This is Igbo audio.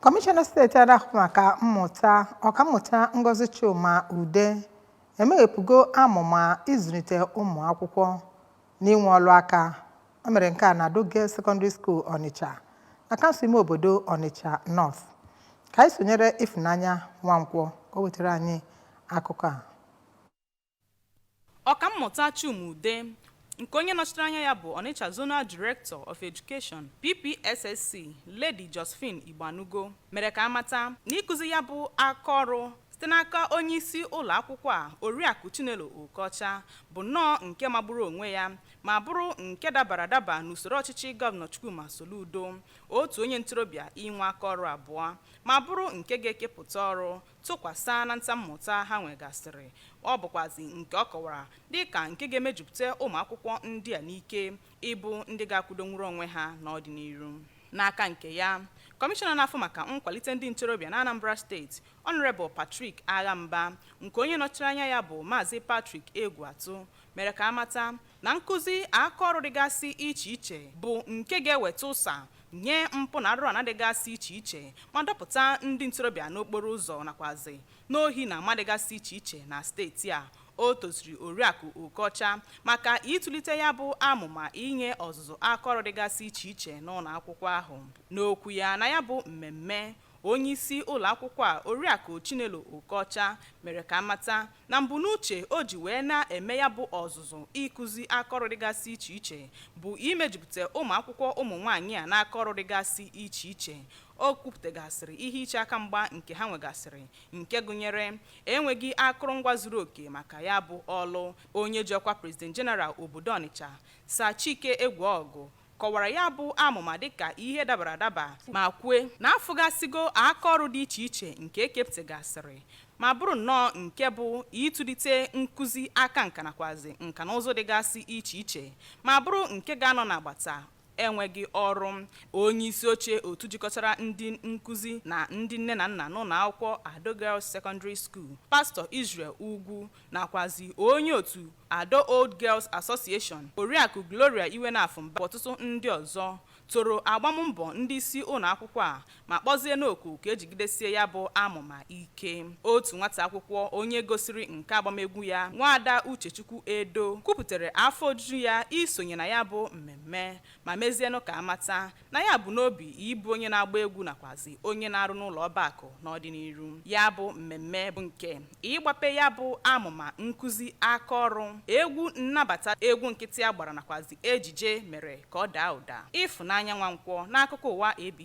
Kọmishọna steeti na-ahụ maka mmụta Ọkammụta Ngozi Chuma Ude emeghepụgo amụma ịzụlite ụmụ akwụkwọ n'inwe ọrụ aka. O mere nke a na Girls Secondary School Onitsha na kansụl ime obodo Onitsha North. Ka anyị sonyere Ifunanya Nwankwọ ka o wetara anyị akụkọ a. Ọkammụta Chuma Ude nke onye nọchitere anya ya bụ Onitsha Zonal Director of Education PPSSC Lady Josephine Igbanugo mere ka amata na ịkụzi ya bụ aka ọrụ site n'aka onye isi ụlọ akwụkwọ a Oriakụ Chinelo Okocha bụ nnọọ nke magburu onwe ya ma bụrụ nke dabara adaba n'usoro ọchịchị Gọvanọ Chukwuma Soludo, otu onye ntorobịa inwe aka ọrụ abụọ ma bụrụ nke ga-ekepụta ọrụ tụkwasị na ntammụta ha nwegasịrị. Ọ bụkwazi nke ọ kọwara dịka nke ga-emejupụta ụmụ akwụkwọ ndị a n'ike ịbụ ndị ga-akwụdonwuru onwe ha n'ọdịnihu. N'aka nke ya, Kọmishọna na-afụ maka nkwalite ndị ntorobịa na Anambra Steeti Honorable Patrick Aghamba nke onye nọchiri anya ya bụ Maazị Patrick Egwuatu mere ka amata na nkụzi aka ọrụ dịgasị iche iche bụ nke ga-eweta ụsa nye mpụ na arụrụ dịgasị iche iche ma dọpụta ndị ntorobịa n'okporo ụzọ nakwazi n'ohi na amadịgasị iche iche na steeti a. O toziri Oriakụ Okocha maka ịtụlite ya bụ amụma inye ọzụzụ aka ọrụ dịgasị iche iche n'ụlọ akwụkwọ ahụ. N'okwu ya na ya bụ mmemme, onye isi ụlọ akwụkwọ a Oriakụ Chinelo Okocha mere ka amata na mbunuche o ji wee na-eme ya bụ ọzụzụ ịkụzi aka ọrụ dịgasị iche iche bụ imejupụta ụmụ akwụkwọ ụmụ nwaanyị a n'aka ọrụ dịgasị iche iche. O kwupụtagasịrị ihe iche aka mgba nke ha nwegasịrị nke gụnyere enweghị akụrụngwa zuru oke maka ya bụ ọlụ. Onye ji ọkwa President General obodo Onitsha Sir Chike Egweogu kọwara ya bụ amụma dịka ihe dabara adaba ma kwue na afụgasịgo aka ọrụ dị iche iche nke ekepụtagasịrị ma bụrụ nnọọ nke bụ ịtụlite nkụzi aka nka nakwazi nka na ụzụ dịgasị iche iche ma bụrụ nke ga-anọ n'agbata enweghị ọrụ. Onye isi oche otu jikọtara ndị nkụzi na ndị nne na nna n'ụlọ akwụkwọ Ado Girls Secondary School Pastor Israel Ugwu nakwazi onye otu Ado Old Girls Association Oriakụ Gloria Iwenafumba ọtụtụ ndị ọzọ toro agbammbọ ndị isi ụlọ akwụkwọ a ma kpọzie n'oku ka ejigidesie ya bụ amụma ike. Otu nwata akwụkwọ onye gosiri nke agbamegwu ya Nwaada Uchechukwu Edo kwupụtara afọ ojuju ya isonye na ya bụ mmemme ma mezienụ ka amata na ya bụ n'obi ịbụ onye na-agba egwu nakwazi onye na-arụ n'ụlọ ọba akụ n'ọdịnihu. Ya bụ mmemme bụ nke ịgbape ya bụ amụma nkụzi aka ọrụ, egwu nnabata egwu nkịtị agbara nakwazi ejije mere ka ọ daa ụda. Ifunanya Nwankwọ n'akụkọ ụwa ABA.